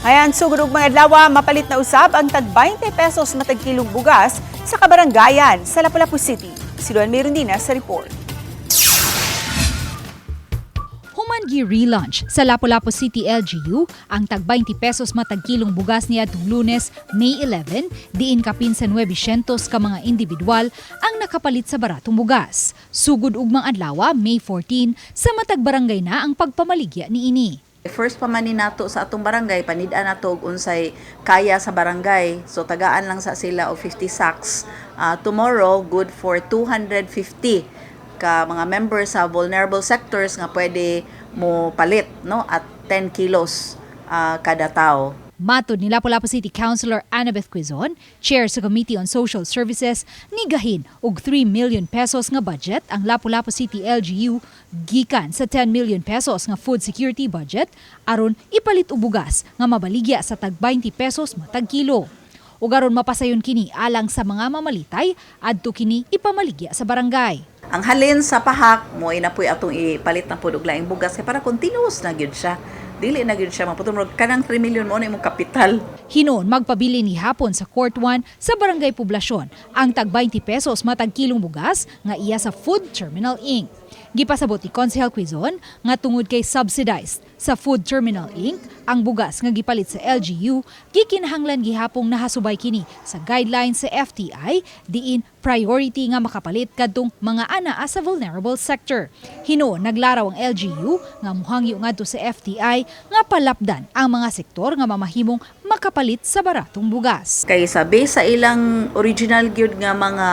Ayan, sugod og mga adlaw, mapalit na usab ang tag 20 pesos matag kilong bugas sa kabaranggayan sa Lapu-Lapu City. Si Luan Merundina sa report. Human gi-relaunch sa Lapu-Lapu City LGU ang tag 20 pesos matag kilong bugas niya tung Lunes, May 11, diin kapin sa 900 ka mga individual ang nakapalit sa baratong bugas. Sugod ug mga adlaw, May 14, sa matag barangay na ang pagpamaligya niini. First pa man ni nato sa atong barangay, panid-an nato og unsay kaya sa barangay. So tagaan lang sa sila og 50 sacks. Tomorrow, good for 250 ka mga members sa vulnerable sectors nga pwede mo palit, no, at 10 kilos kada tao. Matod ni Lapu-Lapu City Councilor Annabeth Quizon, chair sa Committee on Social Services, nigahin og 3 million pesos nga budget ang Lapu-Lapu City LGU gikan sa 10 million pesos nga food security budget aron ipalit og bugas nga mabaligya sa tag 20 pesos matag kilo. Ug aron mapasayon kini alang sa mga mamalitay adto kini ipamaligya sa barangay. Ang halin sa pahak mo inapoy atong ipalit na pud og laing bugas kay para continuous na gyud siya. Dili na gyud siya maputumrog kanang 3 million mo na imong kapital. Hinon magpabili ni hapon sa Court 1 sa Barangay Poblasyon ang tag 20 pesos matag kilong bugas nga iya sa Food Terminal Inc. Gipasabot ni Consejel Quizon nga tungod kay subsidized sa Food Terminal Inc. ang bugas nga gipalit sa LGU gikinahanglan gihapong nahasubay kini sa guidelines sa FTI diin priority nga makapalit kadtong mga anaa sa vulnerable sector. Hinon naglaraw ang LGU nga muhangyo ngadto sa FTI nga palapdan ang mga sektor nga mamahimong makapalit sa baratong bugas. Kay sabi sa ilang original gyud nga mga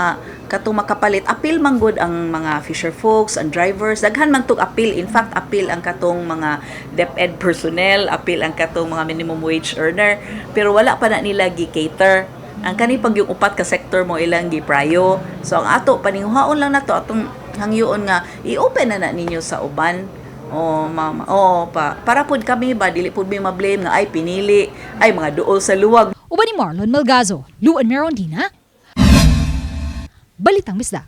katong makapalit, appeal man gud ang mga fisher folks, ang drivers, daghan man tog appeal. In fact, appeal ang katong mga DepEd personnel, appeal ang katong mga minimum wage earner, pero wala pa na nila gi-cater. Ang kani pag yung upat ka sector mo ilang gi-prayo. So ang ato paninguhaon lang nato atong hangyoon nga i-open na ninyo sa uban. Mama. Para pud kami ba dili pud mi ma-blame nga ay pinili ay mga duol sa luwag. Uban ni Marlon Melgazo, Luan Merondina, Balitang Misda.